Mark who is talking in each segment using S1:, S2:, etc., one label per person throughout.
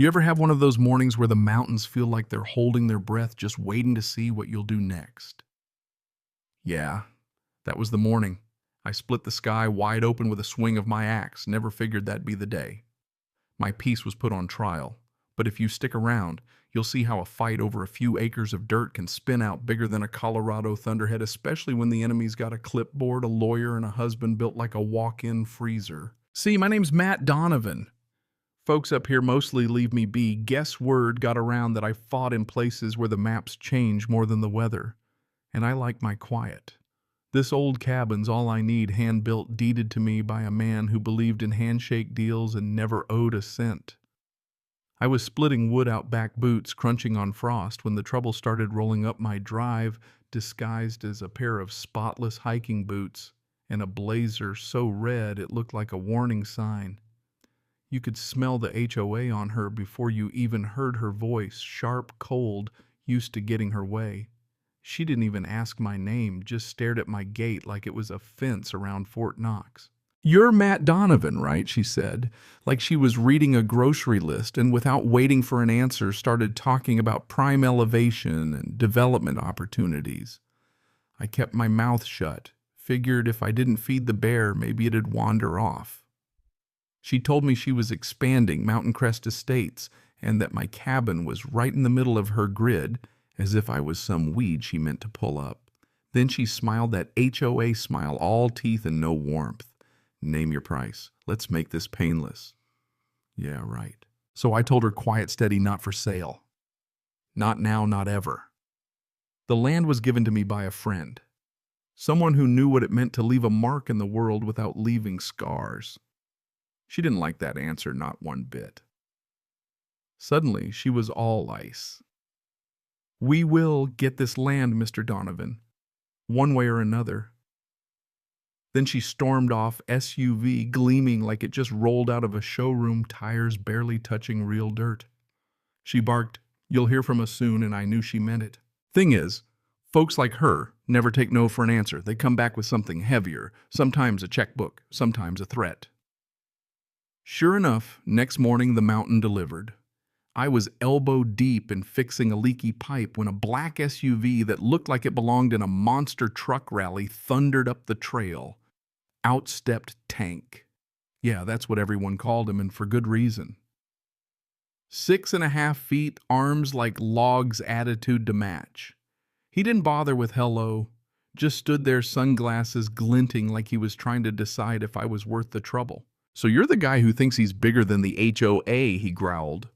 S1: You ever have one of those mornings where the mountains feel like they're holding their breath just waiting to see what you'll do next? Yeah, that was the morning. I split the sky wide open with a swing of my axe, never figured that'd be the day. My peace was put on trial, but if you stick around, you'll see how a fight over a few acres of dirt can spin out bigger than a Colorado thunderhead, especially when the enemy's got a clipboard, a lawyer, and a husband built like a walk-in freezer. See, my name's Matt Donovan. Folks up here mostly leave me be. Guess word got around that I fought in places where the maps change more than the weather, and I like my quiet. This old cabin's all I need, hand-built, deeded to me by a man who believed in handshake deals and never owed a cent. I was splitting wood out back boots, crunching on frost, when the trouble started rolling up my drive, disguised as a pair of spotless hiking boots and a blazer so red it looked like a warning sign. You could smell the HOA on her before you even heard her voice, sharp, cold, used to getting her way. She didn't even ask my name, just stared at my gate like it was a fence around Fort Knox. "You're Matt Donovan, right?" she said, like she was reading a grocery list, and without waiting for an answer started talking about prime elevation and development opportunities. I kept my mouth shut, figured if I didn't feed the bear, maybe it'd wander off. She told me she was expanding Mountain Crest Estates and that my cabin was right in the middle of her grid, as if I was some weed she meant to pull up. Then she smiled that HOA smile, all teeth and no warmth. "Name your price. Let's make this painless." Yeah, right. So I told her quiet, steady, not for sale. Not now, not ever. The land was given to me by a friend. Someone who knew what it meant to leave a mark in the world without leaving scars. She didn't like that answer, not one bit. Suddenly, she was all ice. "We will get this land, Mr. Donovan, one way or another." Then she stormed off, SUV gleaming like it just rolled out of a showroom, tires barely touching real dirt. She barked, "You'll hear from us soon," and I knew she meant it. Thing is, folks like her never take no for an answer. They come back with something heavier, sometimes a checkbook, sometimes a threat. Sure enough, next morning the mountain delivered. I was elbow deep in fixing a leaky pipe when a black SUV that looked like it belonged in a monster truck rally thundered up the trail. Out stepped Tank. Yeah, that's what everyone called him, and for good reason. 6.5 feet, arms like logs, attitude to match. He didn't bother with hello, just stood there, sunglasses glinting like he was trying to decide if I was worth the trouble. "So you're the guy who thinks he's bigger than the HOA, he growled.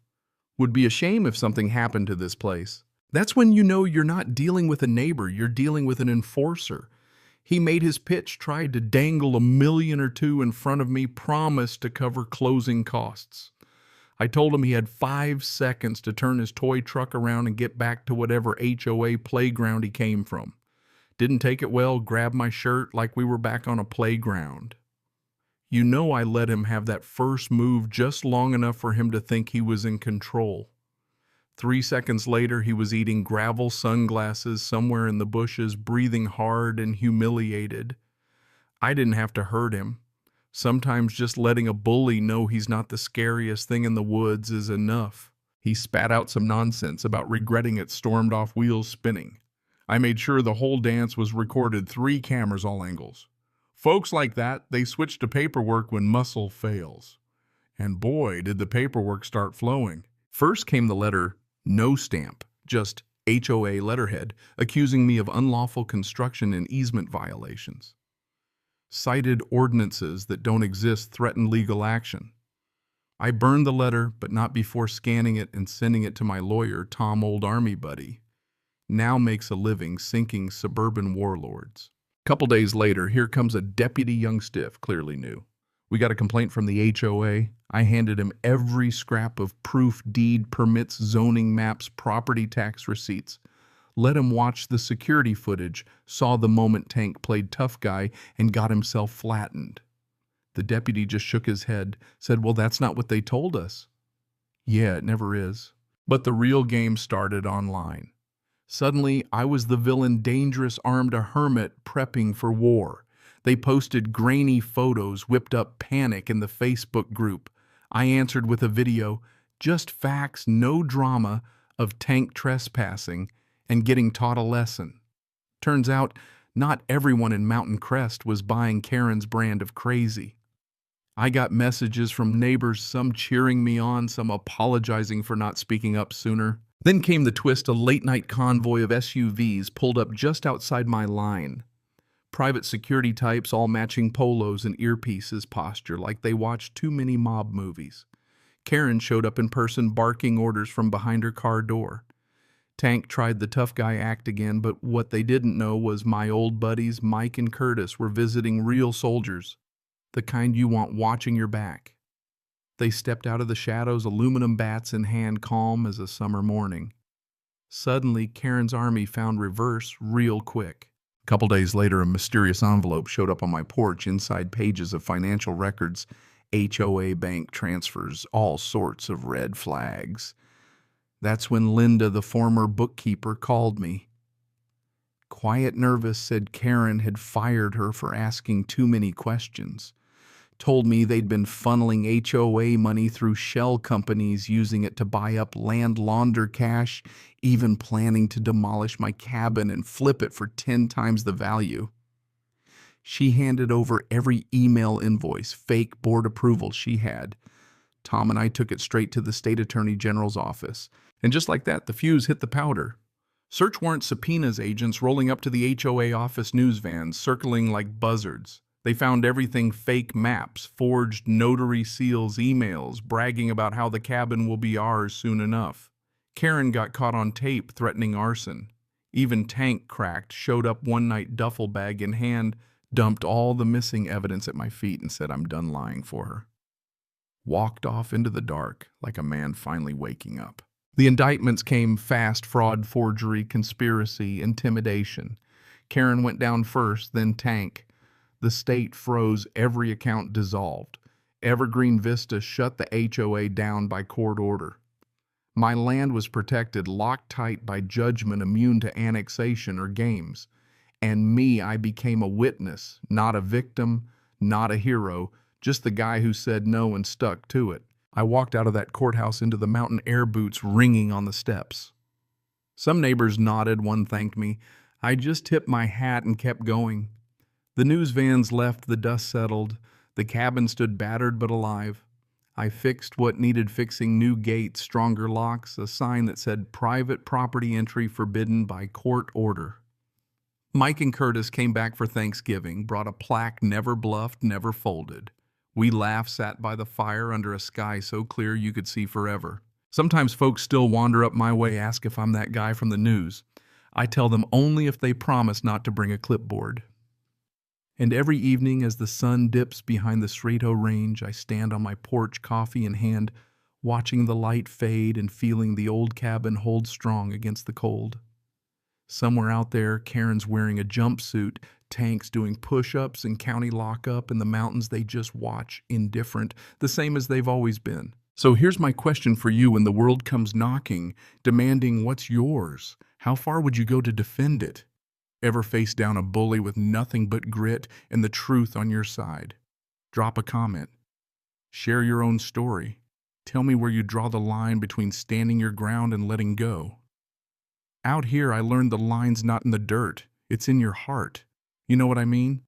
S1: "Would be a shame if something happened to this place." That's when you know you're not dealing with a neighbor, you're dealing with an enforcer. He made his pitch, tried to dangle $1 million or $2 million in front of me, promised to cover closing costs. I told him he had 5 seconds to turn his toy truck around and get back to whatever HOA playground he came from. Didn't take it well, grabbed my shirt like we were back on a playground. You know I let him have that first move just long enough for him to think he was in control. 3 seconds later, he was eating gravel sunglasses somewhere in the bushes, breathing hard and humiliated. I didn't have to hurt him. Sometimes just letting a bully know he's not the scariest thing in the woods is enough. He spat out some nonsense about regretting it, stormed off, wheels spinning. I made sure the whole dance was recorded, 3 cameras, all angles. Folks like that, they switch to paperwork when muscle fails. And boy, did the paperwork start flowing. First came the letter no stamp, just HOA letterhead, accusing me of unlawful construction and easement violations. Cited ordinances that don't exist threaten legal action. I burned the letter, but not before scanning it and sending it to my lawyer, Tom Old Army Buddy. Now makes a living sinking suburban warlords. Couple days later, here comes a deputy young stiff, clearly new. We got a complaint from the HOA. I handed him every scrap of proof, deed, permits, zoning maps, property tax receipts. Let him watch the security footage, saw the moment Tank played tough guy and got himself flattened. The deputy just shook his head, said, "Well, that's not what they told us." Yeah, it never is. But the real game started online. Suddenly, I was the villain, dangerous, armed a hermit, prepping for war. They posted grainy photos, whipped up panic in the Facebook group. I answered with a video, Just facts, no drama of Tank trespassing and getting taught a lesson. Turns out, not everyone in Mountain Crest was buying Karen's brand of crazy. I got messages from neighbors, some cheering me on, some apologizing for not speaking up sooner. Then came the twist: a late-night convoy of SUVs pulled up just outside my line. Private security types all matching polos and earpieces posture like they watched too many mob movies. Karen showed up in person barking orders from behind her car door. Tank tried the tough guy act again, but what they didn't know was my old buddies Mike and Curtis were visiting real soldiers, the kind you want watching your back. They stepped out of the shadows, aluminum bats in hand, calm as a summer morning. Suddenly, Karen's army found reverse real quick. A couple days later, a mysterious envelope showed up on my porch, inside pages of financial records, HOA bank transfers, all sorts of red flags. That's when Linda, the former bookkeeper, called me. Quiet, nervous, said Karen had fired her for asking too many questions. Told me they'd been funneling HOA money through shell companies, using it to buy up land, launder cash, even planning to demolish my cabin and flip it for 10 times the value. She handed over every email invoice, fake board approval she had. Tom and I took it straight to the state attorney general's office. And just like that, the fuse hit the powder. Search warrant subpoenas agents rolling up to the HOA office, news vans circling like buzzards. They found everything: fake maps, forged notary seals, emails, bragging about how the cabin will be ours soon enough. Karen got caught on tape threatening arson. Even Tank cracked, showed up one night, duffel bag in hand, dumped all the missing evidence at my feet and said I'm done lying for her. Walked off into the dark like a man finally waking up. The indictments came fast: fraud, forgery, conspiracy, intimidation. Karen went down first, then Tank. The state froze, every account dissolved. Evergreen Vista shut the HOA down by court order. My land was protected, locked tight by judgment, immune to annexation or games. And me, I became a witness, not a victim, not a hero, just the guy who said no and stuck to it. I walked out of that courthouse into the mountain air, boots ringing on the steps. Some neighbors nodded, one thanked me. I just tipped my hat and kept going. The news vans left, the dust settled. The cabin stood battered but alive. I fixed what needed fixing: new gates, stronger locks, a sign that said private property entry forbidden by court order. Mike and Curtis came back for Thanksgiving, brought a plaque: never bluffed, never folded. We laughed, sat by the fire under a sky so clear you could see forever. Sometimes folks still wander up my way, ask if I'm that guy from the news. I tell them only if they promise not to bring a clipboard. And every evening as the sun dips behind the Cerrito Range, I stand on my porch, coffee in hand, watching the light fade and feeling the old cabin hold strong against the cold. Somewhere out there, Karen's wearing a jumpsuit, Tank's doing push-ups and county lockup, in the mountains they just watch, indifferent, the same as they've always been. So here's my question for you: when the world comes knocking, demanding what's yours, how far would you go to defend it? Ever face down a bully with nothing but grit and the truth on your side? Drop a comment. Share your own story. Tell me where you draw the line between standing your ground and letting go. Out here, I learned the line's not in the dirt. It's in your heart. You know what I mean?